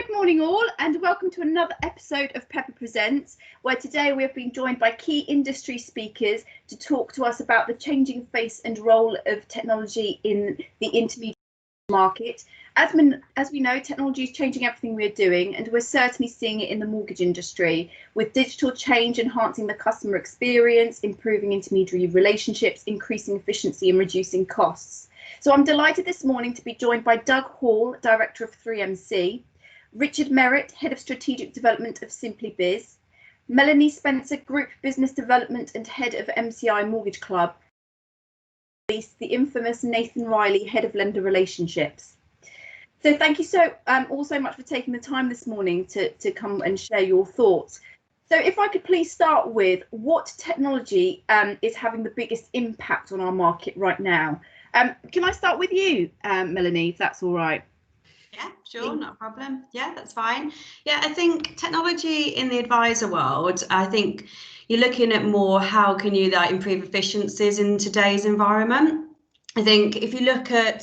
Good morning all, and welcome to another episode of Pepper Presents, where today we have been joined by key industry speakers to talk to us about the changing face and role of technology in the intermediary market. As we know, technology is changing everything we're doing, and we're certainly seeing it in the mortgage industry, with digital change enhancing the customer experience, improving intermediary relationships, increasing efficiency and reducing costs. So I'm delighted this morning to be joined by Doug Hall, Director of 3MC, Richard Merrett, Head of Strategic Development of SimplyBiz, Melanie Spencer, Group Business Development and Head of MCI Mortgage Club, the infamous Nathan Reilly, Head of Lender Relationships. So thank you all so much for taking the time this morning to come and share your thoughts. So if I could please start with what technology is having the biggest impact on our market right now. Can I start with you, Melanie, if that's all right? Yeah, sure, not a problem. Yeah, that's fine. Yeah, I think technology in the advisor world, I think you're looking at more how can you improve efficiencies in today's environment. I think if you look at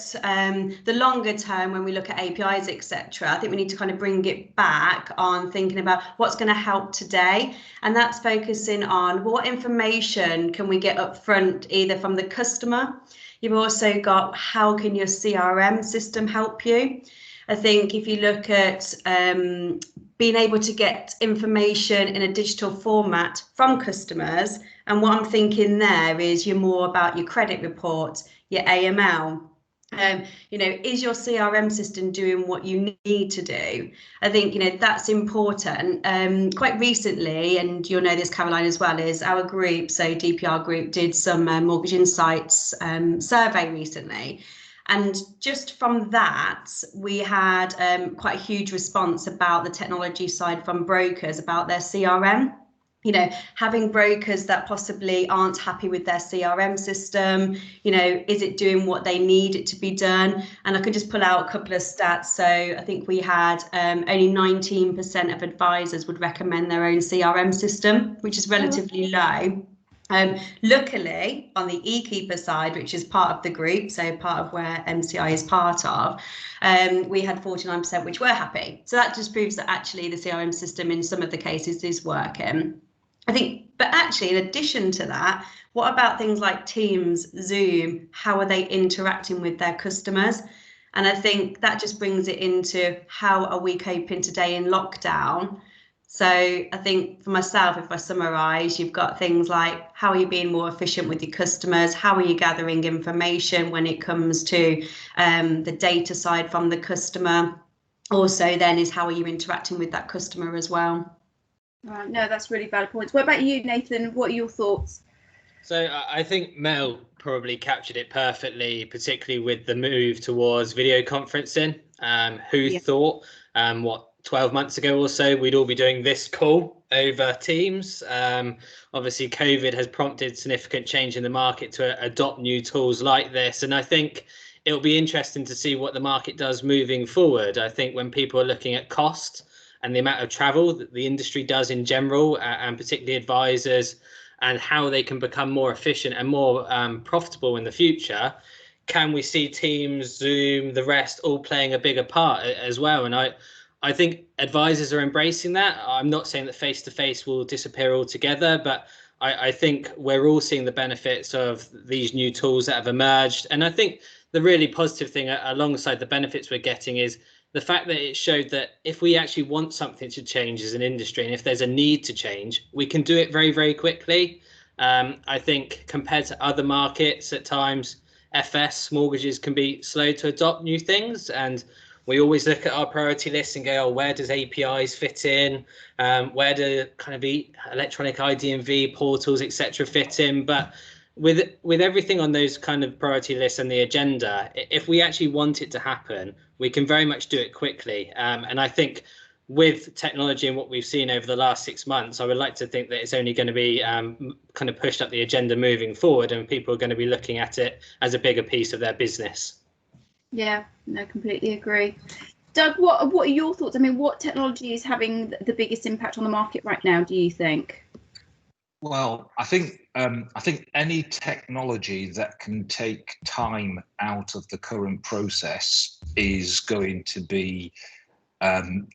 the longer term, when we look at APIs, etc., I think we need to kind of bring it back on thinking about what's going to help today. And that's focusing on what information can we get up front, either from the customer. You've also got how can your CRM system help you. I think if you look at being able to get information in a digital format from customers, and what I'm thinking there is you're more about your credit report, your AML. Is your CRM system doing what you need to do? I think, that's important. Quite recently, and you'll know this, Caroline, as well, is our group, so DPR group, did some Mortgage Insights survey recently. And just from that, we had quite a huge response about the technology side from brokers about their CRM. Having brokers that possibly aren't happy with their CRM system, is it doing what they need it to be done? And I can just pull out a couple of stats. So I think we had only 19% of advisors would recommend their own CRM system, which is relatively low. Luckily, on the eKeeper side, which is part of the group, so part of where MCI is part of, we had 49% which were happy. So that just proves that actually the CRM system in some of the cases is working. I think, but actually, in addition to that, what about things like Teams, Zoom? How are they interacting with their customers? And I think that just brings it into how are we coping today in lockdown? So I think for myself, if I summarise, you've got things like how are you being more efficient with your customers? How are you gathering information when it comes to the data side from the customer? Also then is how are you interacting with that customer as well? No, that's really valid points. What about you, Nathan? What are your thoughts? So I think Mel probably captured it perfectly, particularly with the move towards video conferencing. Who thought 12 months ago or so we'd all be doing this call over Teams? Obviously, COVID has prompted significant change in the market to adopt new tools like this. And I think it'll be interesting to see what the market does moving forward. I think when people are looking at cost and the amount of travel that the industry does in general, and particularly advisors, and how they can become more efficient and more profitable in the future, can we see Teams, Zoom, the rest all playing a bigger part as well? And I think advisors are embracing that. I'm not saying that face-to-face will disappear altogether, but I think we're all seeing the benefits of these new tools that have emerged. And I think the really positive thing alongside the benefits we're getting is the fact that it showed that if we actually want something to change as an industry, and if there's a need to change, we can do it very, very quickly. I think compared to other markets at times, FS mortgages can be slow to adopt new things. And we always look at our priority list and go, oh, where does APIs fit in? Where do kind of electronic ID&V portals, etc. fit in? But with everything on those kind of priority lists and the agenda, if we actually want it to happen, we can very much do it quickly. And I think with technology and what we've seen over the last 6 months, I would like to think that it's only going to be kind of pushed up the agenda moving forward, and people are going to be looking at it as a bigger piece of their business. Yeah, no, completely agree. Doug, what are your thoughts? I mean, what technology is having the biggest impact on the market right now, do you think? Well, I think any technology that can take time out of the current process is going to be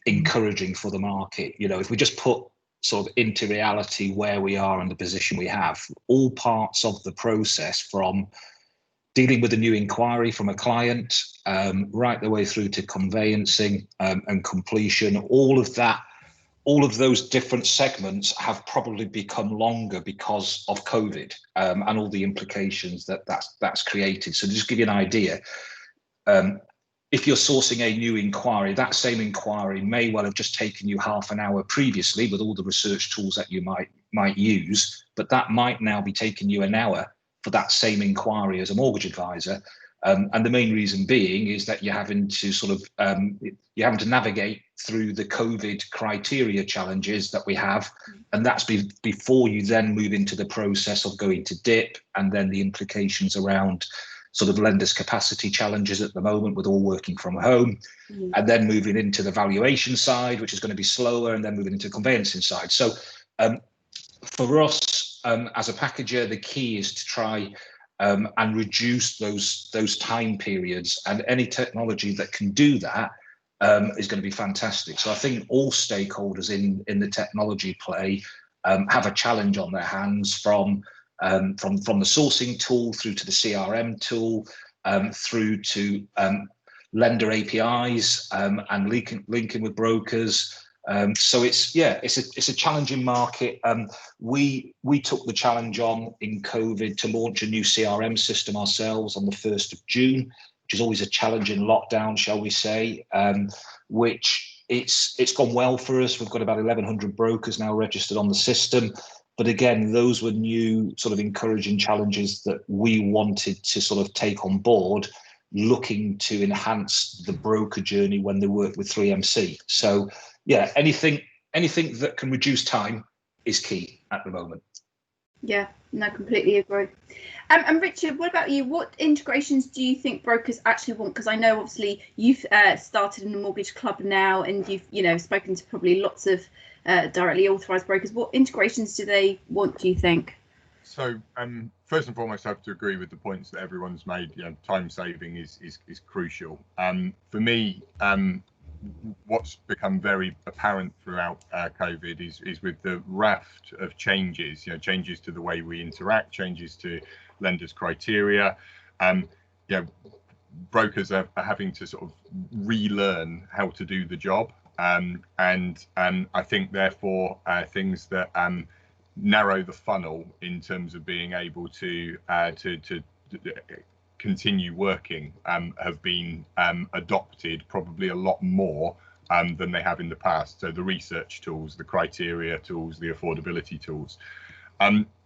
encouraging for the market. You know, if we just put sort of into reality where we are and the position we have, all parts of the process, from dealing with a new inquiry from a client, right the way through to conveyancing and completion, all of those different segments have probably become longer because of COVID and all the implications that's created. So to just give you an idea, if you're sourcing a new inquiry, that same inquiry may well have just taken you half an hour previously with all the research tools that you might use, but that might now be taking you an hour for that same inquiry as a mortgage advisor. And the main reason being is that you're having to navigate through the COVID criteria challenges that we have, and that's before you then move into the process of going to DIP, and then the implications around sort of lenders' capacity challenges at the moment with all working from home, and then moving into the valuation side, which is going to be slower, and then moving into the conveyancing side. So for us as a packager, the key is to try and reduce those time periods, and any technology that can do that is going to be fantastic. So I think all stakeholders in the technology play have a challenge on their hands, from the sourcing tool through to the CRM tool, through to lender APIs and linking with brokers. So it's a challenging market. We took the challenge on in COVID to launch a new CRM system ourselves on the 1st of June, which is always a challenging lockdown, shall we say, which it's gone well for us. We've got about 1,100 brokers now registered on the system. But again, those were new sort of encouraging challenges that we wanted to sort of take on board, looking to enhance the broker journey when they work with 3MC. So yeah, anything that can reduce time is key at the moment. Yeah, no, completely agree. And Richard, what about you? What integrations do you think brokers actually want? Because I know obviously you've started in the mortgage club now, and you've spoken to probably lots of directly authorised brokers. What integrations do they want, do you think? So first and foremost, I have to agree with the points that everyone's made. Time saving is crucial. For me, what's become very apparent throughout COVID is with the raft of changes, changes to the way we interact, changes to lenders' criteria. Brokers are having to sort of relearn how to do the job. And I think therefore things that narrow the funnel in terms of being able to continue working have been adopted probably a lot more than they have in the past. So the research tools, the criteria tools, the affordability tools.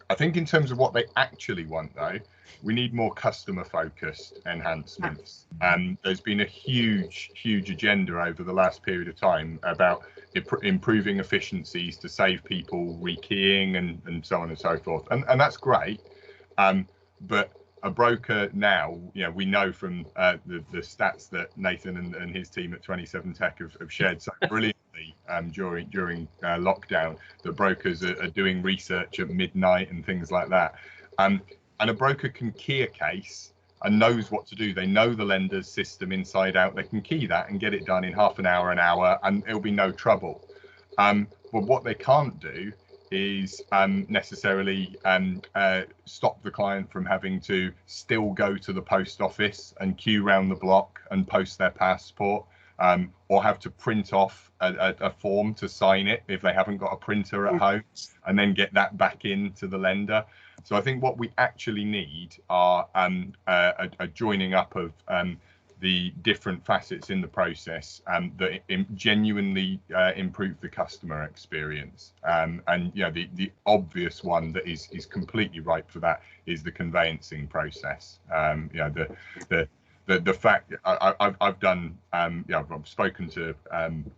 I think in terms of what they actually want, though, we need more customer focused enhancements. There's been a huge agenda over the last period of time about improving efficiencies to save people rekeying and so on and so forth. And that's great. But a broker now, we know from the stats that Nathan and his team at 27 Tech have shared so brilliantly during lockdown, that brokers are doing research at midnight and things like that. And a broker can key a case and knows what to do. They know the lender's system inside out. They can key that and get it done in half an hour, and it'll be no trouble. But what they can't do is necessarily stop the client from having to still go to the post office and queue round the block and post their passport, or have to print off a form to sign it if they haven't got a printer at home, and then get that back into the lender. So I think what we actually need are a joining up of the different facets in the process that genuinely improve the customer experience. And the obvious one that is completely ripe for that is the conveyancing process. The fact I've done, I've spoken to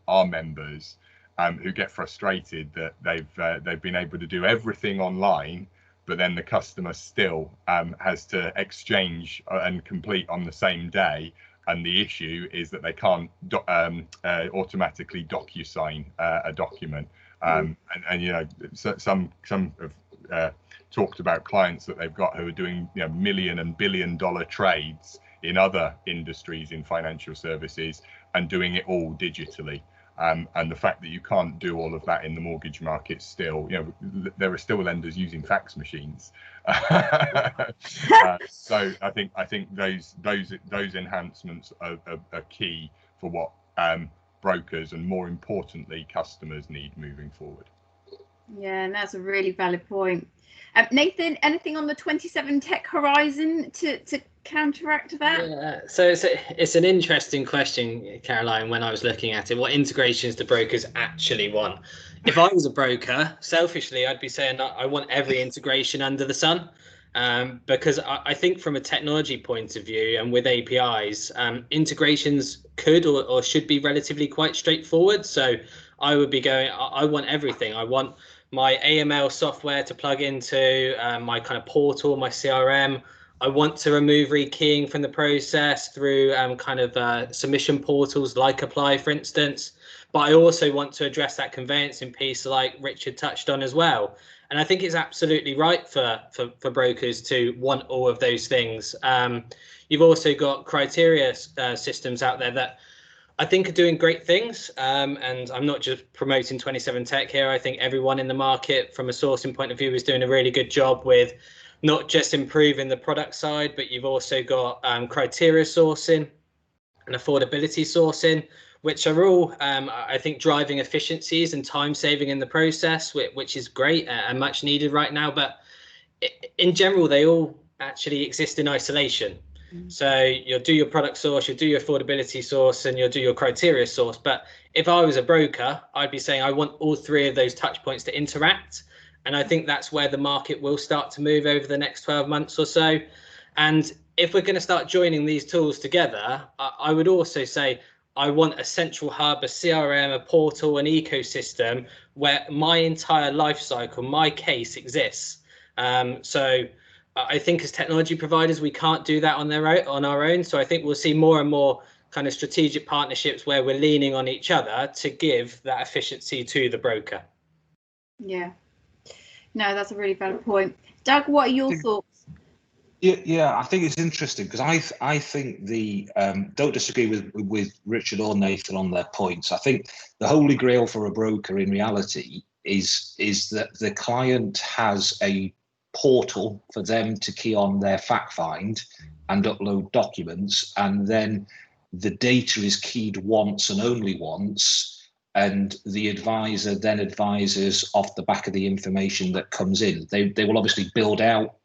our members who get frustrated that they've been able to do everything online, but then the customer still has to exchange and complete on the same day. And the issue is that they can't automatically DocuSign a document. Some have talked about clients that they've got who are doing $1 million and $1 billion trades in other industries in financial services and doing it all digitally. And the fact that you can't do all of that in the mortgage market still, there are still lenders using fax machines. So I think those enhancements are key for what brokers and, more importantly, customers need moving forward. Yeah, and that's a really valid point. Nathan, anything on the 27 tech horizon to counteract that? Yeah, so it's an interesting question, Caroline. When I was looking at it, what integrations do brokers actually want? If I was a broker, selfishly, I'd be saying I want every integration under the sun, because I think from a technology point of view and with APIs, integrations could or should be relatively quite straightforward. So I would be going, I want everything. I want my AML software to plug into my kind of portal, my CRM. I want to remove rekeying from the process through submission portals like Apply, for instance. But I also want to address that conveyancing piece like Richard touched on as well. And I think it's absolutely right for brokers to want all of those things. You've also got criteria systems out there that I think are doing great things. And I'm not just promoting 27 Tech here. I think everyone in the market from a sourcing point of view is doing a really good job with not just improving the product side, but you've also got criteria sourcing and affordability sourcing, which are all, I think, driving efficiencies and time saving in the process, which is great and much needed right now. But in general, they all actually exist in isolation. So you'll do your product source, you'll do your affordability source, and you'll do your criteria source. But if I was a broker, I'd be saying I want all three of those touch points to interact. And I think that's where the market will start to move over the next 12 months or so. And if we're going to start joining these tools together, I would also say I want a central hub, a CRM, a portal, an ecosystem where my entire life cycle, my case exists. So I think as technology providers, we can't do that on our own. So I think we'll see more and more kind of strategic partnerships where we're leaning on each other to give that efficiency to the broker. Yeah. No, that's a really valid point. Doug, what are your thoughts? Yeah, I think it's interesting because I think don't disagree with Richard or Nathan on their points. I think the holy grail for a broker in reality is that the client has a portal for them to key on their fact find and upload documents, and then the data is keyed once and only once. And the advisor then advises off the back of the information that comes in. They will obviously build out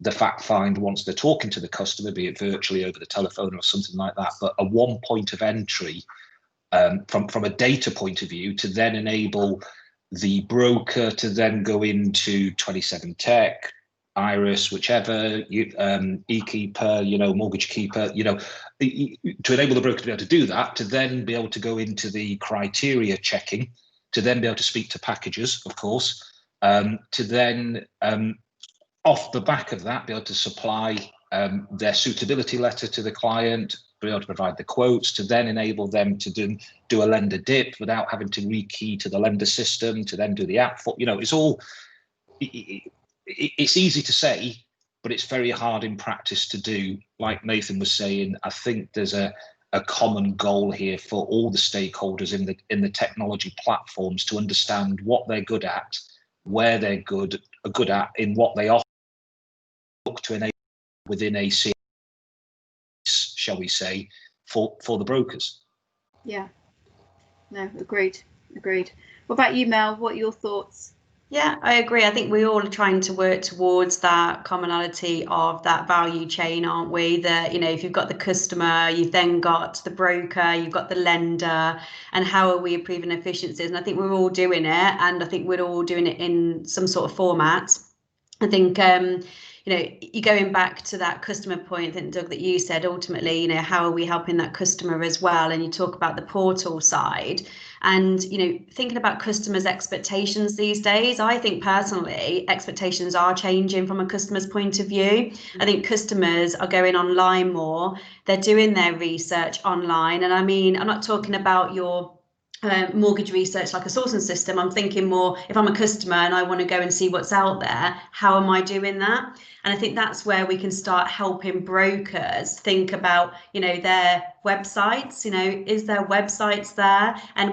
the fact find once they're talking to the customer, be it virtually over the telephone or something like that. But a one point of entry from a data point of view to then enable the broker to then go into 27 Tech, Iris, whichever, eKeeper, Mortgage Keeper, to enable the broker to be able to do that, to then be able to go into the criteria checking, to then be able to speak to packages, of course, to then off the back of that, be able to supply their suitability letter to the client, be able to provide the quotes, to then enable them to do a lender dip without having to rekey to the lender system, to then do the app for, it's all, it's easy to say, but it's very hard in practice to do. Like Nathan was saying, I think there's a common goal here for all the stakeholders in the technology platforms to understand what they're good at, where they're good at, in what they offer, look to enable within a CS, shall we say, for the brokers. Yeah, no, agreed. What about you, Mel? What are your thoughts? Yeah, I agree. I think we're all trying to work towards that commonality of that value chain, aren't we? That, if you've got the customer, you've then got the broker, you've got the lender, and how are we improving efficiencies? And I think we're all doing it, and I think we're all doing it in some sort of format. I think, you're going back to that customer point, I think, Doug, that you said, ultimately, how are we helping that customer as well? And you talk about the portal side. And, thinking about customers' expectations these days, I think personally, expectations are changing from a customer's point of view. I think customers are going online more. They're doing their research online. And I mean, I'm not talking about your mortgage research like a sourcing system. I'm thinking more, if I'm a customer and I want to go and see what's out there, how am I doing that? And I think that's where we can start helping brokers think about, their websites, is there websites there? And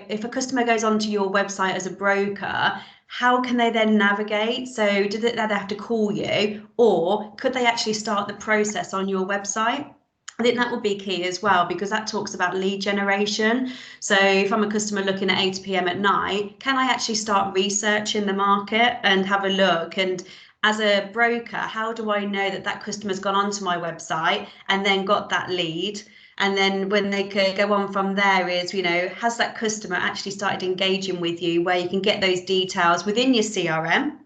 if a customer goes onto your website as a broker, how can they then navigate? So do they have to call you, or could they actually start the process on your website? I think that will be key as well, because that talks about lead generation. So if I'm a customer looking at 8 p.m. at night, can I actually start researching the market and have a look? And as a broker, how do I know that that customer's gone onto my website and then got that lead? And then when they could go on from there is, has that customer actually started engaging with you, where you can get those details within your CRM?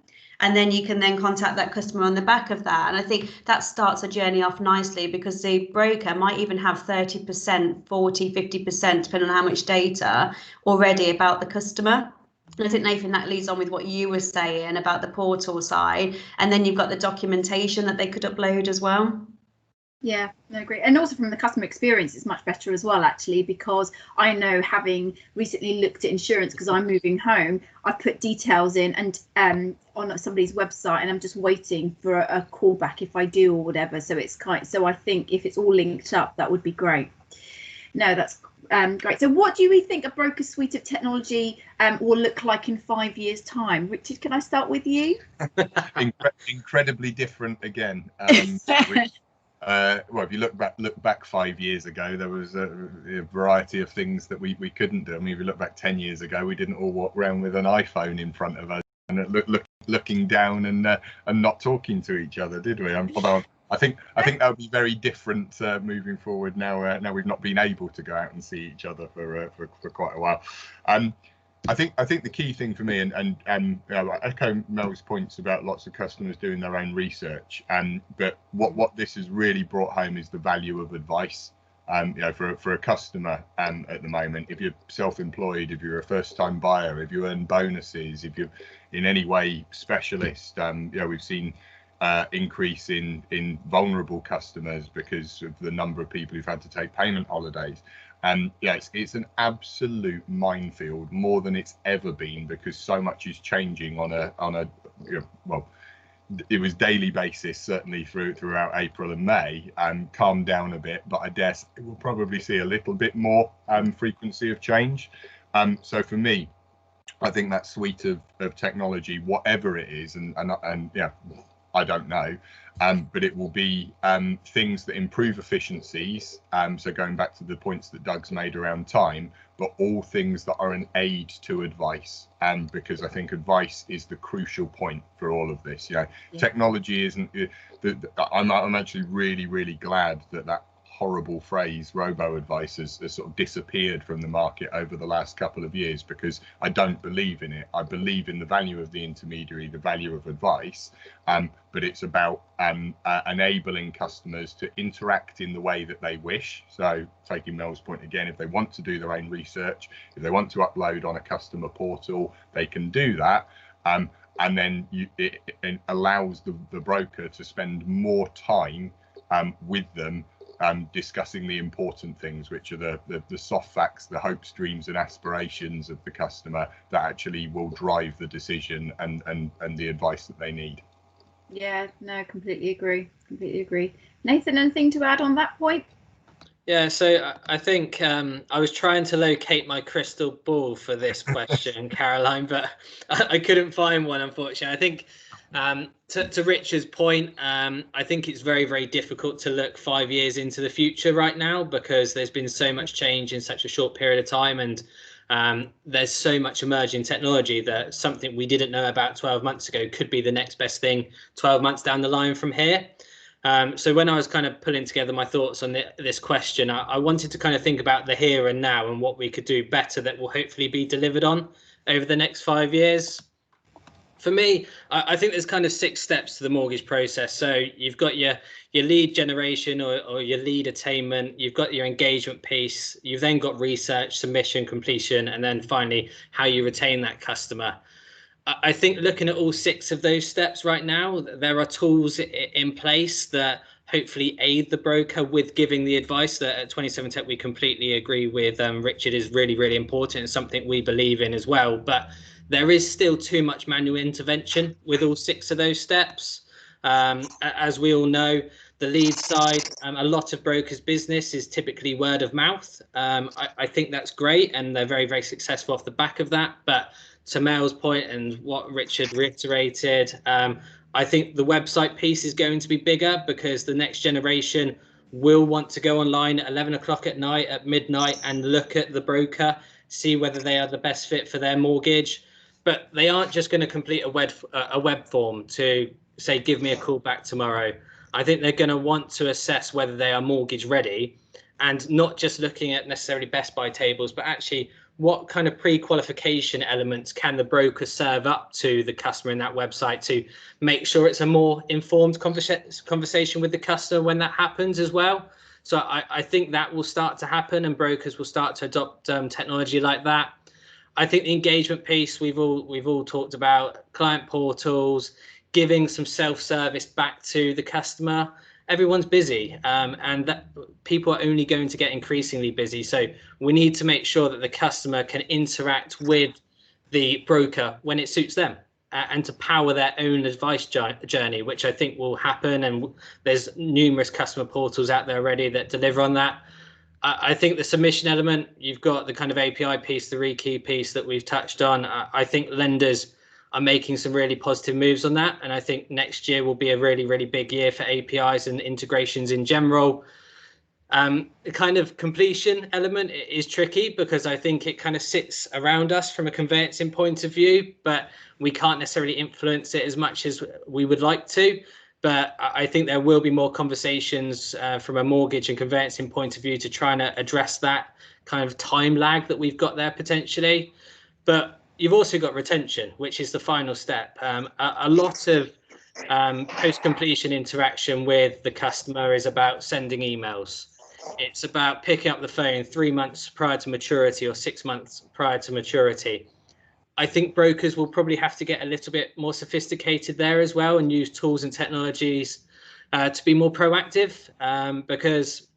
And then you can then contact that customer on the back of that. And I think that starts a journey off nicely, because the broker might even have 30%, 40, 50%, depending on how much data already about the customer. And I think, Nathan, that leads on with what you were saying about the portal side. And then you've got the documentation that they could upload as well. Yeah, no, great. And also from the customer experience, it's much better as well, actually, because I know, having recently looked at insurance because I'm moving home, I put details in and on somebody's website, and I'm just waiting for a call back if I do or whatever. So so I think if it's all linked up, that would be great. No, that's great. So what do we think a broker suite of technology will look like in 5 years' time? Richard, can I start with you? Incredibly different again. Well, if you look back 5 years ago, there was a variety of things that we couldn't do. I mean, if you look back 10 years ago, we didn't all walk around with an iPhone in front of us and looking down and not talking to each other, did we? Although I think that would be very different moving forward now. Now we've not been able to go out and see each other for quite a while. I think the key thing for me, and I echo Mel's points about lots of customers doing their own research, but what this has really brought home is the value of advice. For a customer at the moment, if you're self-employed, if you're a first-time buyer, if you earn bonuses, if you're in any way specialist, we've seen increase in vulnerable customers because of the number of people who've had to take payment holidays. And it's an absolute minefield, more than it's ever been, because so much is changing on a it was daily basis, certainly throughout April and May, calmed down a bit, but I guess we'll probably see a little bit more frequency of change. So for me, I think that suite of technology, whatever it is, and I don't know, but it will be things that improve efficiencies. So going back to the points that Doug's made around time, but all things that are an aid to advice. Because I think advice is the crucial point for all of this. Technology isn't. I'm actually really, really glad that horrible phrase robo-advice has sort of disappeared from the market over the last couple of years, because I don't believe in it. I believe in the value of the intermediary, the value of advice, but it's about enabling customers to interact in the way that they wish. So taking Mel's point again, if they want to do their own research, if they want to upload on a customer portal, they can do that. And then it allows the broker to spend more time with them, discussing the important things, which are the soft facts, the hopes, dreams and aspirations of the customer, that actually will drive the decision and the advice that they need. Yeah, no, completely agree. Nathan, anything to add on that point? Yeah, so I think I was trying to locate my crystal ball for this question, Caroline, but I couldn't find one, unfortunately. I think to Richard's point, I think it's very, very difficult to look 5 years into the future right now, because there's been so much change in such a short period of time, and there's so much emerging technology that something we didn't know about 12 months ago could be the next best thing 12 months down the line from here. So when I was kind of putting together my thoughts on this question, I wanted to kind of think about the here and now and what we could do better that will hopefully be delivered on over the next 5 years. For me, I think there's kind of 6 steps to the mortgage process. So you've got your lead generation or your lead attainment, you've got your engagement piece, you've then got research, submission, completion, and then finally how you retain that customer. I think looking at all 6 of those steps right now, there are tools in place that hopefully aid the broker with giving the advice that at 27 Tech we completely agree with Richard is really, really important and something we believe in as well. But there is still too much manual intervention with all 6 of those steps. As we all know, the lead side, a lot of brokers' business is typically word of mouth. I think that's great, and they're very, very successful off the back of that. But to Mel's point and what Richard reiterated, I think the website piece is going to be bigger because the next generation will want to go online at 11 o'clock at night, at midnight, and look at the broker, see whether they are the best fit for their mortgage. But they aren't just going to complete a web form to say, give me a call back tomorrow. I think they're going to want to assess whether they are mortgage ready, and not just looking at necessarily best buy tables, but actually what kind of pre-qualification elements can the broker serve up to the customer in that website to make sure it's a more informed conversation with the customer when that happens as well. So I think that will start to happen, and brokers will start to adopt technology like that. I think the engagement piece we've all talked about, client portals, giving some self-service back to the customer. Everyone's busy, and that people are only going to get increasingly busy. So we need to make sure that the customer can interact with the broker when it suits them, and to power their own advice journey, which I think will happen. And there's numerous customer portals out there already that deliver on that. I think the submission element, you've got the kind of API piece, the rekey piece that we've touched on. I think lenders are making some really positive moves on that. And I think next year will be a really, really big year for APIs and integrations in general. The kind of completion element is tricky because I think it kind of sits around us from a conveyancing point of view, but we can't necessarily influence it as much as we would like to. But I think there will be more conversations from a mortgage and conveyancing point of view to try and address that kind of time lag that we've got there potentially. But you've also got retention, which is the final step. A lot of post-completion interaction with the customer is about sending emails. It's about picking up the phone 3 months prior to maturity or 6 months prior to maturity. I think brokers will probably have to get a little bit more sophisticated there as well and use tools and technologies to be more proactive, because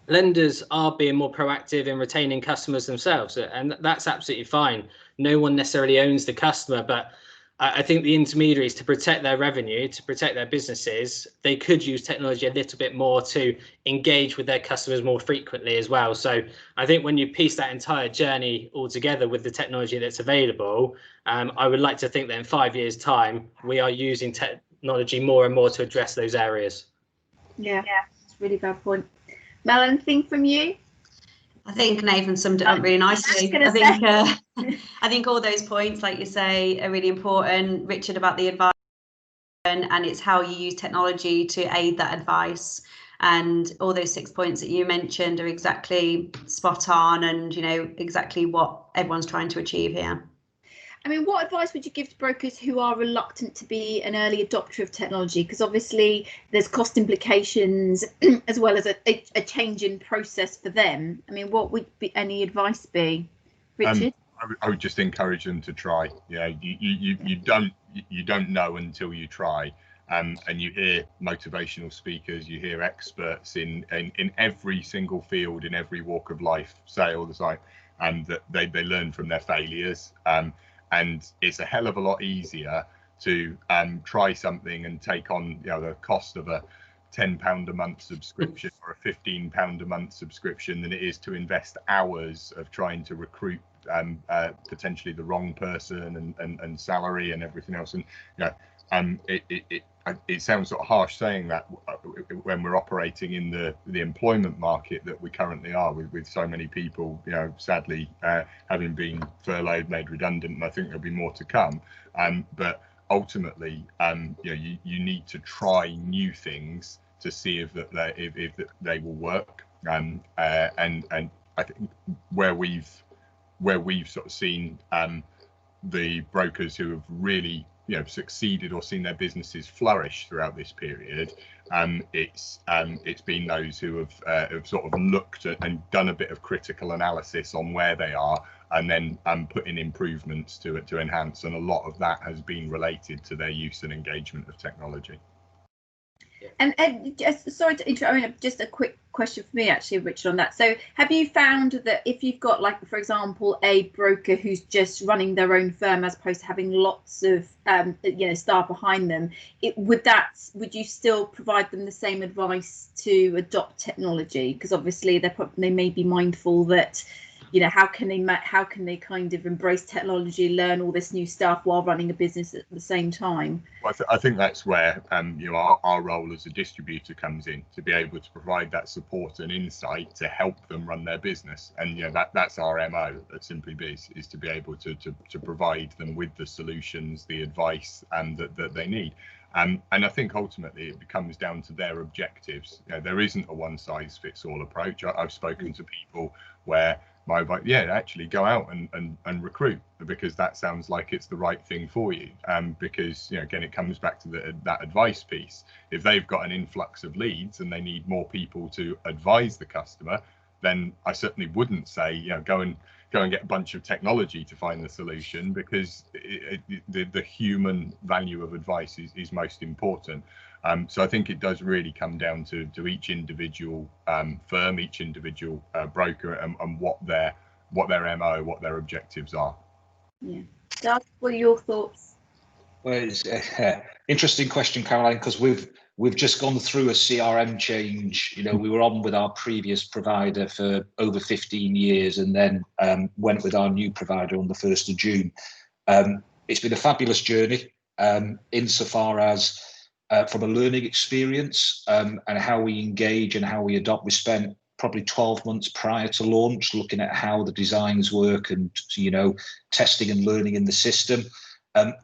lenders are being more proactive in retaining customers themselves, and that's absolutely fine. No one necessarily owns the customer, but I think the intermediaries, to protect their revenue, to protect their businesses, they could use technology a little bit more to engage with their customers more frequently as well. So I think when you piece that entire journey all together with the technology that's available, I would like to think that in 5 years' time, we are using technology more and more to address those areas. Yeah, it's a really bad point. Mel, anything from you? I think Nathan summed it up really nicely. I think all those points, like you say, are really important. Richard, about the advice, and it's how you use technology to aid that advice. And all those 6 points that you mentioned are exactly spot on, and exactly what everyone's trying to achieve here. I mean, what advice would you give to brokers who are reluctant to be an early adopter of technology? Because obviously there's cost implications as well as a change in process for them. I mean, what would any advice be, Richard? I would just encourage them to try. You don't know until you try. And you hear motivational speakers, you hear experts in every single field, in every walk of life say all the time, that they learn from their failures. And it's a hell of a lot easier to try something and take on the cost of a £10 a month subscription or a £15 a month subscription than it is to invest hours of trying to recruit potentially the wrong person and salary and everything else. And it sounds sort of harsh saying that when we're operating in the employment market that we currently are, with so many people, sadly having been furloughed, made redundant, and I think there'll be more to come. But ultimately, you need to try new things to see if they will work. And I think where we've sort of seen the brokers who have really succeeded or seen their businesses flourish throughout this period, it's been those who have sort of looked at and done a bit of critical analysis on where they are, and then put in improvements to enhance, and a lot of that has been related to their use and engagement of technology. And just sorry to interrupt. I mean, just a quick question for me, actually, Richard, on that. So, have you found that if you've got, like, for example, a broker who's just running their own firm as opposed to having lots of, staff behind them, would you still provide them the same advice to adopt technology? Because obviously they may be mindful that, how can they kind of embrace technology, learn all this new stuff while running a business at the same time? Well, I think that's where our role as a distributor comes in, to be able to provide that support and insight to help them run their business. And that's our MO at SimplyBiz, is to be able to provide them with the solutions, the advice, and that they need. And I think ultimately it comes down to their objectives. There isn't a one-size-fits-all approach. I've spoken to people where my advice, actually go out and recruit, because that sounds like it's the right thing for you. Because again, it comes back to that advice piece. If they've got an influx of leads and they need more people to advise the customer, then I certainly wouldn't say go and get a bunch of technology to find the solution, because the human value of advice is most important. So I think it does really come down to each individual firm, each individual broker, and what their MO, what their objectives are. Yeah. Doug, what are your thoughts? Well, it's interesting question, Caroline, because we've just gone through a CRM change. We were on with our previous provider for over 15 years, and then went with our new provider on the 1st of June. It's been a fabulous journey, insofar as from a learning experience, and how we engage and how we adopt. We spent probably 12 months prior to launch looking at how the designs work and testing and learning in the system.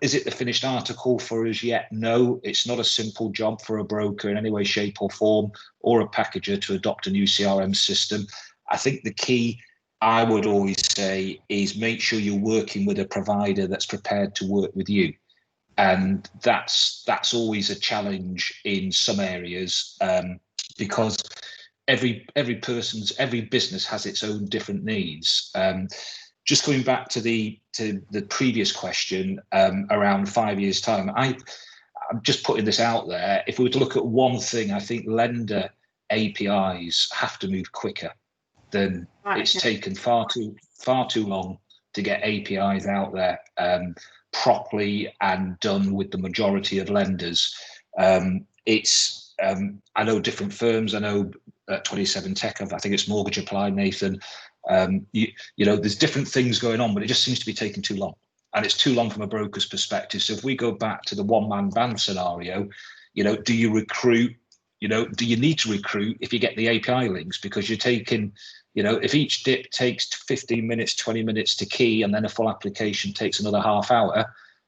Is it the finished article for us yet? No, it's not a simple job for a broker in any way, shape or form, or a packager to adopt a new CRM system. I think the key, I would always say, is make sure you're working with a provider that's prepared to work with you. And that's always a challenge in some areas, because every business has its own different needs. Just going back to the previous question, around 5 years' time, I'm just putting this out there. If we were to look at one thing, I think lender APIs have to move quicker than it's taken far too long to get APIs out there properly and done with the majority of lenders. I know different firms. I know 27 Tech. I think it's Mortgage Apply, Nathan. There's different things going on, but it just seems to be taking too long, and it's too long from a broker's perspective. So if we go back to the one-man band scenario, do you recruit? Do you need to recruit if you get the API links? Because you're taking, if each dip takes 15 minutes, 20 minutes to key, and then a full application takes another half hour,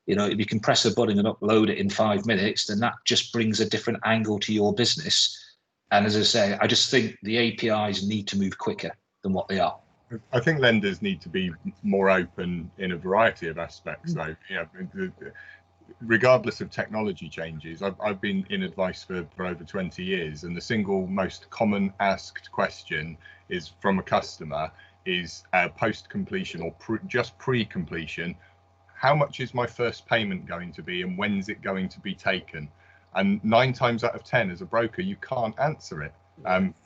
if you can press a button and upload it in 5 minutes, then that just brings a different angle to your business. And as I say, I just think the APIs need to move quicker than what they are. I think lenders need to be more open in a variety of aspects, though. Regardless of technology changes, I've been in advice for over 20 years, and the single most common asked question is from a customer is post-completion or just pre-completion, how much is my first payment going to be and when's it going to be taken? And 9 times out of 10 as a broker, you can't answer it.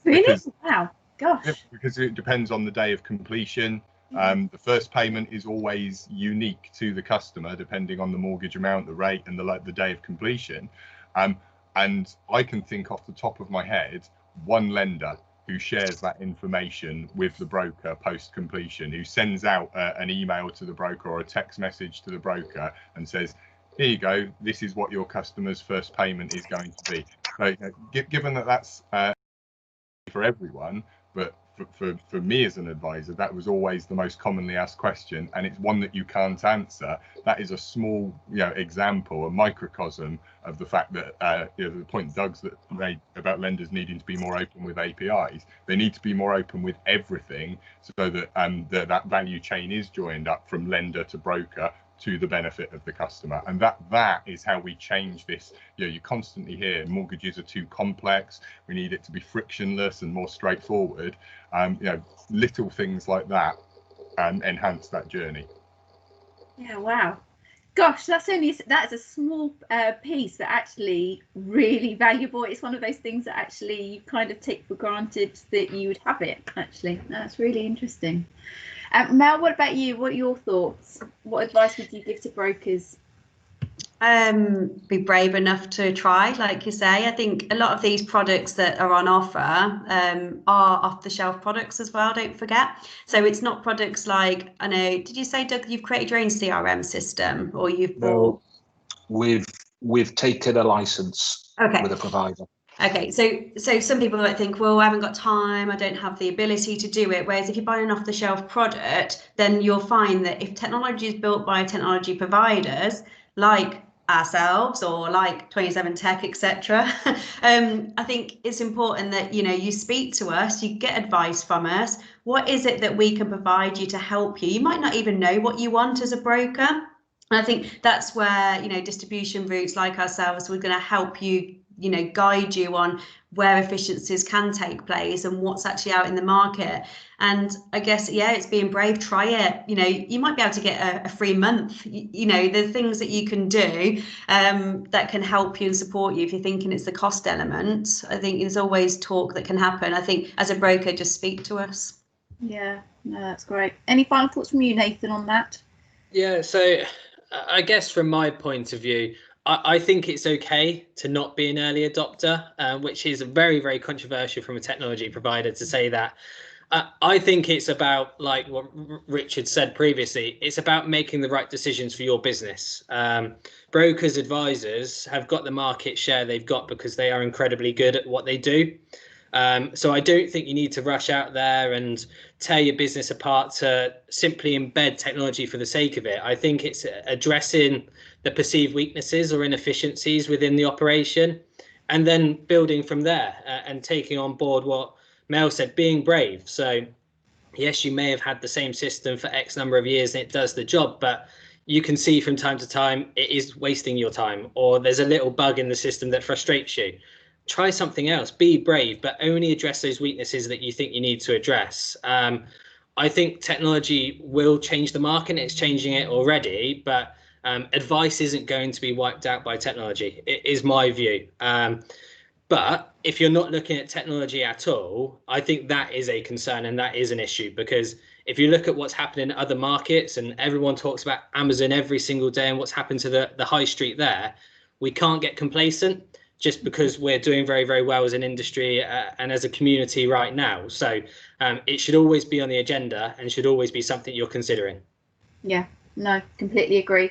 Really? Wow. Gosh. Because it depends on the day of completion. The first payment is always unique to the customer, depending on the mortgage amount, the rate, and the day of completion. And I can think off the top of my head one lender who shares that information with the broker post-completion, who sends out an email to the broker or a text message to the broker and says, here you go, this is what your customer's first payment is going to be. So, given that that's for everyone, but for me as an advisor, that was always the most commonly asked question, and it's one that you can't answer. That is a small example, a microcosm of the fact that the point Doug's made about lenders needing to be more open with APIs. They need to be more open with everything, so that that value chain is joined up from lender to broker to the benefit of the customer. And that is how we change this. You constantly hear mortgages are too complex, we need it to be frictionless and more straightforward. Little things like that enhance that journey. Yeah, wow. Gosh, that's a small piece, but actually really valuable. It's one of those things that actually you kind of take for granted that you would have it. Actually, that's really interesting. Mel, what about you? What are your thoughts? What advice would you give to brokers? Be brave enough to try, like you say. I think a lot of these products that are on offer are off-the-shelf products as well, don't forget. So it's not products like, I know, did you say, Doug, you've created your own CRM system, or you've bought? No, we've taken a license with a provider. Okay, so some people might think, well, I haven't got time, I don't have the ability to do it. Whereas if you're buying an off-the-shelf product, then you'll find that if technology is built by technology providers like ourselves or like 27 Tech, etc. I think it's important that you speak to us, you get advice from us. What is it that we can provide you to help you? You might not even know what you want as a broker. And I think that's where distribution routes like ourselves, we're going to help you, guide you on where efficiencies can take place and what's actually out in the market. And I guess, it's being brave, try it. You might be able to get a free month. The things that you can do that can help you and support you if you're thinking it's the cost element. I think there's always talk that can happen. I think as a broker, just speak to us. Yeah, no, that's great. Any final thoughts from you, Nathan, on that? Yeah, so I guess from my point of view, I think it's okay to not be an early adopter, which is very, very controversial from a technology provider to say that. I think it's about, like what Richard said previously, it's about making the right decisions for your business. Brokers, advisors have got the market share they've got because they are incredibly good at what they do. So I don't think you need to rush out there and tear your business apart to simply embed technology for the sake of it. I think it's addressing the perceived weaknesses or inefficiencies within the operation and then building from there and taking on board what Mel said, being brave. So yes, you may have had the same system for X number of years and it does the job, but you can see from time to time it is wasting your time, or there's a little bug in the system that frustrates you. Try something else, be brave, but only address those weaknesses that you think you need to address. I think technology will change the market, and it's changing it already, but advice isn't going to be wiped out by technology. It is my view. But if you're not looking at technology at all, I think that is a concern and that is an issue, because if you look at what's happening in other markets, and everyone talks about Amazon every single day and what's happened to the high street there, we can't get complacent just because we're doing very, very well as an industry and as a community right now. So it should always be on the agenda and should always be something you're considering. Yeah, no, completely agree.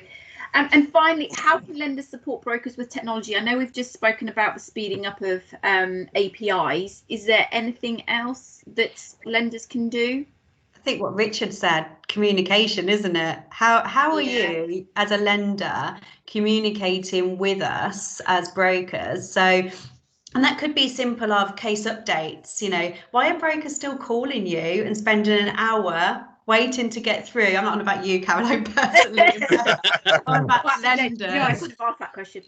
And finally, how can lenders support brokers with technology? I know we've just spoken about the speeding up of APIs. Is there anything else that lenders can do? I think what Richard said, communication, isn't it? How are you as a lender communicating with us as brokers? So, and that could be simple of case updates. Why are brokers still calling you and spending an hour waiting to get through? I'm not on about you, Caroline, personally. I'm about lenders. I could have asked that question.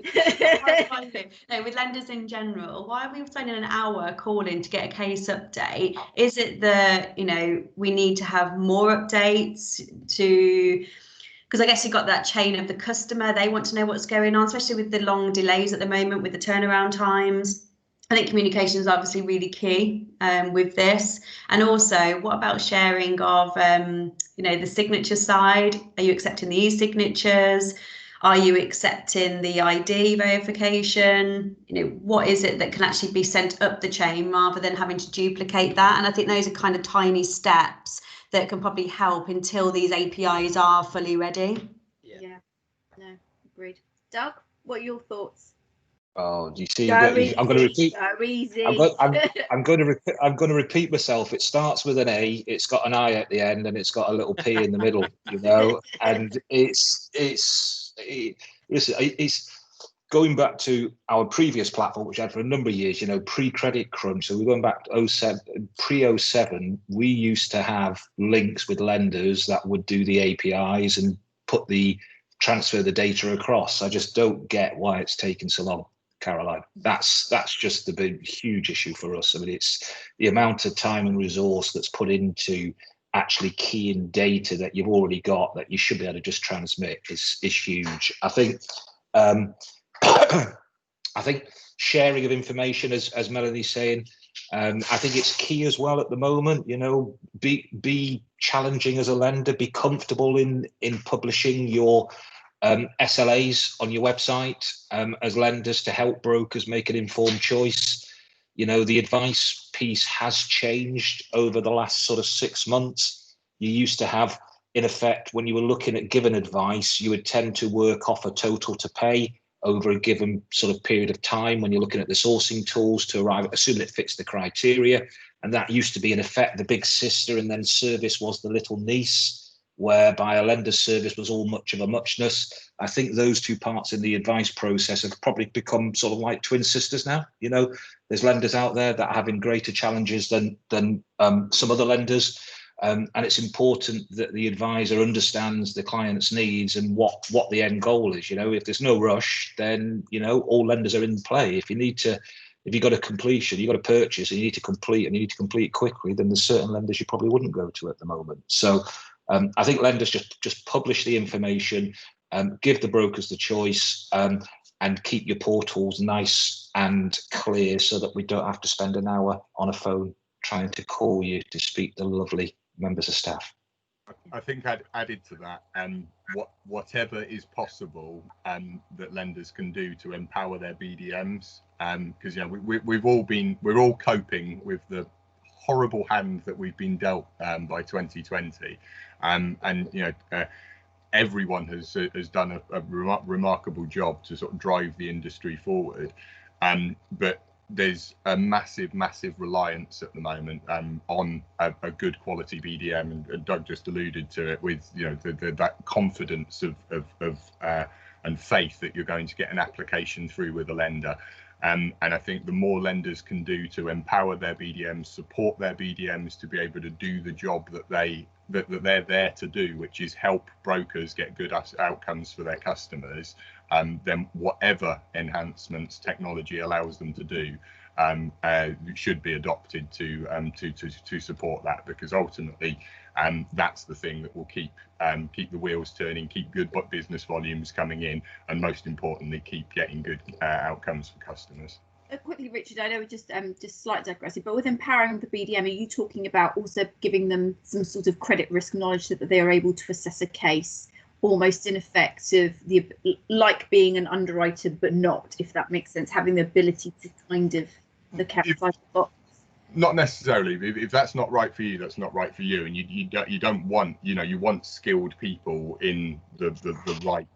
No, with lenders in general, why are we spending an hour calling to get a case update? Is it that, we need to have more updates because I guess you've got that chain of the customer. They want to know what's going on, especially with the long delays at the moment with the turnaround times. I think communication is obviously really key with this. And also, what about sharing of, the signature side? Are you accepting the e-signatures? Are you accepting the ID verification? What is it that can actually be sent up the chain rather than having to duplicate that? And I think those are kind of tiny steps that can probably help until these APIs are fully ready. Yeah, no, agreed. Doug, what are your thoughts? Oh, do you see? I'm going to repeat. easy. I'm going to repeat myself. It starts with an A. It's got an I at the end, and it's got a little P in the middle. And it's going back to our previous platform, which I had for a number of years. Pre-credit crunch. So we're going back to pre-07. We used to have links with lenders that would do the APIs and transfer the data across. I just don't get why it's taken so long, Caroline. That's just the big, huge issue for us. I mean, it's the amount of time and resource that's put into actually keying data that you've already got that you should be able to just transmit is huge. I think I think sharing of information, as Melanie's saying, I think it's key as well at the moment. You know, be challenging as a lender, be comfortable in publishing your SLAs on your website as lenders to help brokers make an informed choice. You know, the advice piece has changed over the last sort of 6 months. You used to have, in effect, when you were looking at given advice, you would tend to work off a total to pay over a given sort of period of time when you're looking at the sourcing tools to arrive at, assuming it fits the criteria. And that used to be, in effect, the big sister, and then service was the little niece, whereby a lender's service was all much of a muchness. I think those two parts in the advice process have probably become sort of like twin sisters now. You know, there's lenders out there that are having greater challenges than some other lenders. And it's important that the advisor understands the client's needs and what the end goal is. You know, if there's no rush, then, you know, all lenders are in play. If you've got a completion, you've got a purchase and you need to complete, and you need to complete quickly, then there's certain lenders you probably wouldn't go to at the moment. So I think lenders just publish the information, give the brokers the choice, and keep your portals nice and clear so that we don't have to spend an hour on a phone trying to call you to speak to lovely members of staff. I think added to that, whatever is possible that lenders can do to empower their BDMs, because you know we're all coping with the horrible hand that we've been dealt by 2020, and you know everyone has done a remarkable job to sort of drive the industry forward, but there's a massive reliance at the moment on a good quality BDM, and Doug just alluded to it with, you know, that confidence of and faith that you're going to get an application through with a lender. And I think the more lenders can do to empower their BDMs, support their BDMs to be able to do the job that they're there to do, which is help brokers get good outcomes for their customers, then whatever enhancements technology allows them to do should be adopted to support that, because ultimately that's the thing that will keep the wheels turning, keep good business volumes coming in, and most importantly keep getting good outcomes for customers. Quickly, Richard, I know we're just slight digressing, but with empowering the BDM, are you talking about also giving them some sort of credit risk knowledge so that they are able to assess a case, almost in effect of the like being an underwriter but not, if that makes sense, having the ability to kind of look outside the box? Not necessarily. If that's not right for you, that's not right for you, and you don't want, you know, you want skilled people in the right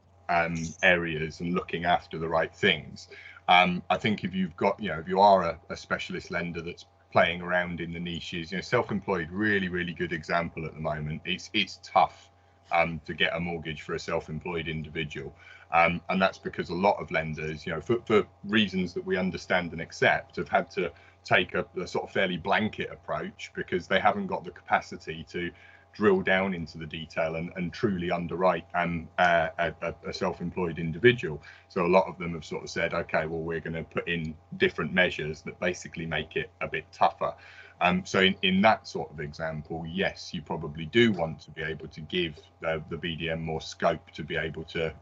areas and looking after the right things. I think if you've got, you know, if you are a specialist lender that's playing around in the niches, you know, self-employed, really good example at the moment. It's tough to get a mortgage for a self-employed individual, and that's because a lot of lenders, you know, for reasons that we understand and accept, have had to take a sort of fairly blanket approach because they haven't got the capacity to drill down into the detail and truly underwrite a self-employed individual. So a lot of them have sort of said, okay, well, we're going to put in different measures that basically make it a bit tougher. So in that sort of example, yes, you probably do want to be able to give the BDM more scope to be able to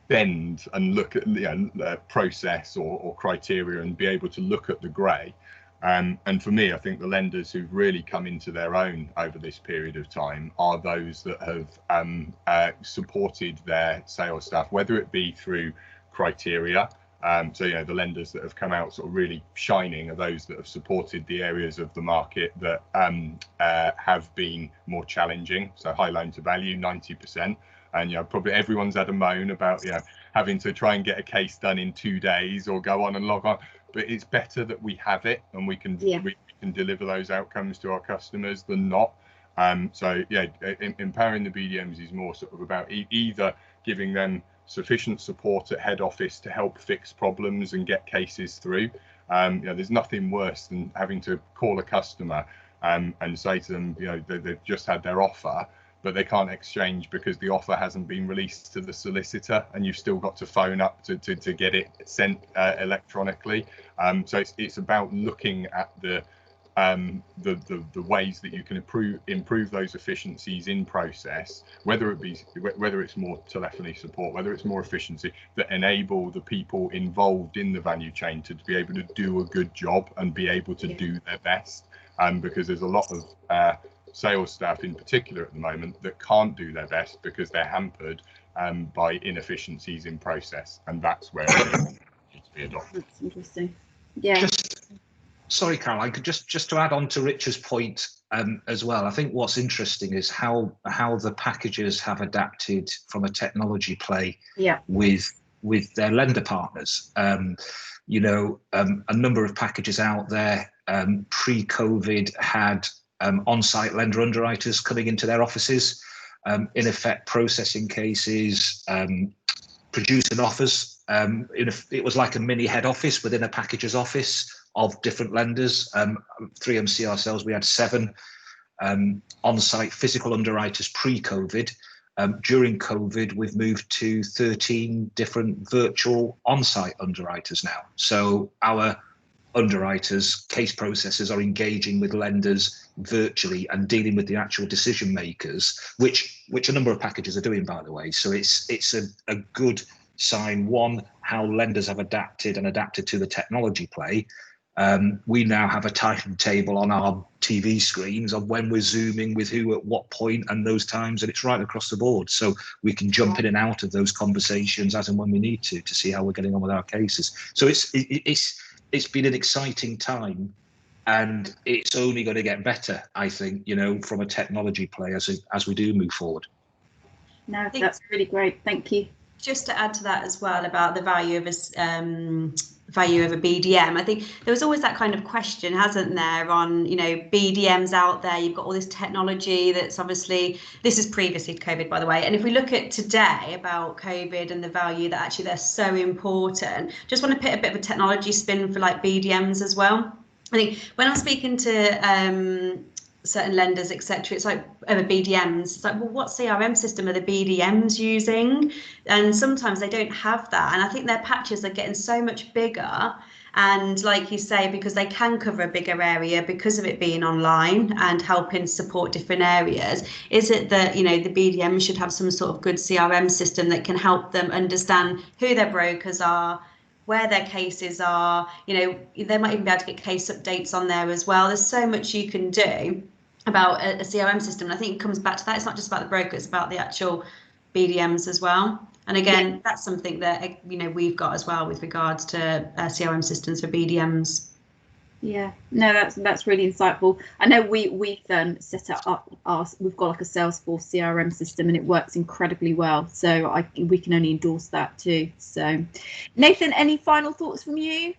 bend and look at, you know, process or criteria and be able to look at the grey. And for me, I think the lenders who've really come into their own over this period of time are those that have supported their sales staff, whether it be through criteria. So, you know, the lenders that have come out sort of really shining are those that have supported the areas of the market that have been more challenging. So high loan to value, 90%. And, you know, probably everyone's had a moan about, you know, having to try and get a case done in 2 days or go on and log on. But it's better that we have it and we can deliver those outcomes to our customers than not. So yeah, empowering the BDMs is more sort of about either giving them sufficient support at head office to help fix problems and get cases through. You know, there's nothing worse than having to call a customer and say to them, you know, they've just had their offer, but they can't exchange because the offer hasn't been released to the solicitor, and you've still got to phone up to get it sent electronically. So it's about looking at the the ways that you can improve those efficiencies in process, whether it's more telephony support, whether it's more efficiency, that enable the people involved in the value chain to be able to do a good job and be able to do their best. Because there's a lot of sales staff in particular at the moment that can't do their best because they're hampered by inefficiencies in process, and that's where it needs to be adopted. That's interesting. Yeah. Sorry, Caroline, just to add on to Richard's point as well, I think what's interesting is how the packages have adapted from a technology play with their lender partners. You know, a number of packages out there pre-COVID had on-site lender underwriters coming into their offices, in effect processing cases, producing offers. It was like a mini head office within a packager's office of different lenders. 3MC ourselves, we had 7 on-site physical underwriters pre-COVID. During COVID, we've moved to 13 different virtual on-site underwriters now. So our underwriters, case processors, are engaging with lenders virtually and dealing with the actual decision makers, which a number of packages are doing, by the way. So it's a good sign, one, how lenders have adapted to the technology play. We now have a timetable on our TV screens of when we're zooming with who at what point and those times, and it's right across the board. So we can jump in and out of those conversations as and when we need to see how we're getting on with our cases. So it's been an exciting time, and it's only going to get better, I think, you know, from a technology play as we do move forward. No, that's really great. Thank you. Just to add to that as well about the value of a BDM, I think there was always that kind of question, hasn't there, on, you know, BDMs out there. You've got all this technology that's obviously, this is previously to COVID, by the way. And if we look at today about COVID and the value that actually they're so important, just want to put a bit of a technology spin for like BDMs as well. I think when I'm speaking to certain lenders, etc., it's like over BDMs, it's like, well, what CRM system are the BDMs using? And sometimes they don't have that, and I think their patches are getting so much bigger, and like you say, because they can cover a bigger area because of it being online and helping support different areas. Is it that, you know, the BDM should have some sort of good CRM system that can help them understand who their brokers are, where their cases are? You know, they might even be able to get case updates on there as well. There's so much you can do about a CRM system. And I think it comes back to that. It's not just about the broker, it's about the actual BDMs as well. And again, that's something that, you know, we've got as well with regards to CRM systems for BDMs. Yeah, no, that's really insightful. I know we've set up we've got like a Salesforce CRM system, and it works incredibly well. So we can only endorse that too. So, Nathan, any final thoughts from you?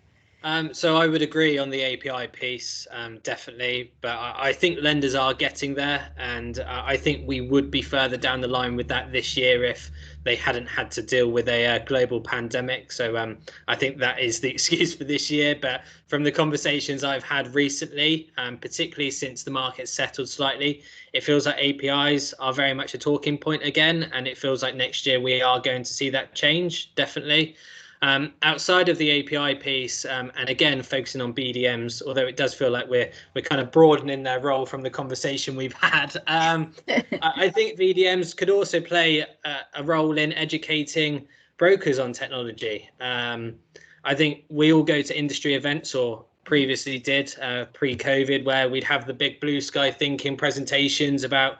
So I would agree on the API piece, definitely, but I think lenders are getting there, and I think we would be further down the line with that this year if they hadn't had to deal with a global pandemic. So I think that is the excuse for this year. But from the conversations I've had recently, particularly since the market settled slightly, it feels like APIs are very much a talking point again, and it feels like next year we are going to see that change, definitely. Outside of the API piece, and again focusing on BDMs, although it does feel like we're kind of broadening their role from the conversation we've had, I think BDMs could also play a role in educating brokers on technology. I think we all go to industry events, or previously did pre-COVID, where we'd have the big blue sky thinking presentations about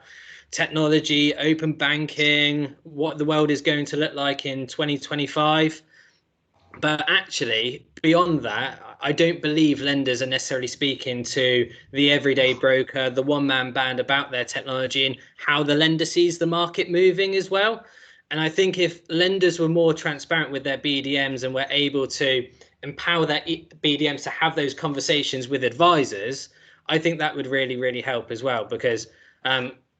technology, open banking, what the world is going to look like in 2025. But actually, beyond that, I don't believe lenders are necessarily speaking to the everyday broker, the one-man band, about their technology and how the lender sees the market moving as well. And I think if lenders were more transparent with their BDMs and were able to empower their BDMs to have those conversations with advisors, I think that would really, really help as well, because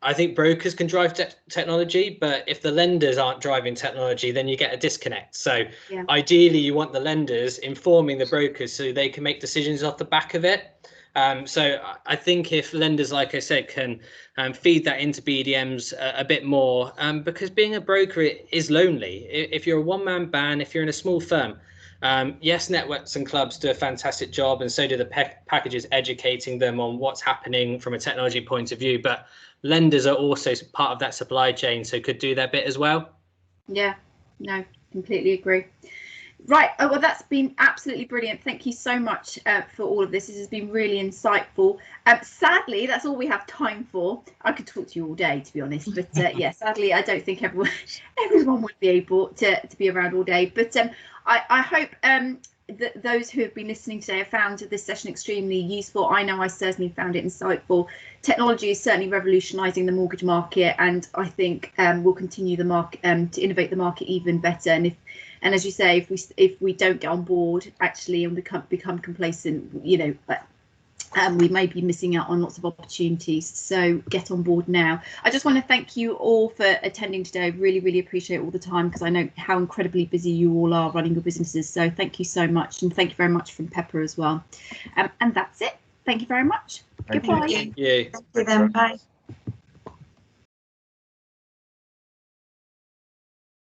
I think brokers can drive technology, but if the lenders aren't driving technology, then you get a disconnect. So ideally, you want the lenders informing the brokers so they can make decisions off the back of it. So I think if lenders, like I said, can feed that into BDMs a bit more, because being a broker is lonely. If you're a one-man band, if you're in a small firm, Yes, networks and clubs do a fantastic job, and so do the packages educating them on what's happening from a technology point of view. But lenders are also part of that supply chain, so could do their bit as well. Yeah, no, completely agree. Right. Oh, well, that's been absolutely brilliant. Thank you so much for all of this. This has been really insightful. Sadly, that's all we have time for. I could talk to you all day, to be honest. But yeah, sadly, I don't think everyone would be able to be around all day. But I hope that those who have been listening today have found this session extremely useful. I know I certainly found it insightful. Technology is certainly revolutionising the mortgage market, and I think will continue the market to innovate the market even better. And as you say, if we don't get on board actually and become complacent, you know, we may be missing out on lots of opportunities. So get on board now. I just want to thank you all for attending today. I really, really appreciate all the time, because I know how incredibly busy you all are running your businesses. So thank you so much, and thank you very much from Pepper as well. And that's it. Thank you very much. Thank Goodbye. Thank you. Thank you then. Bye.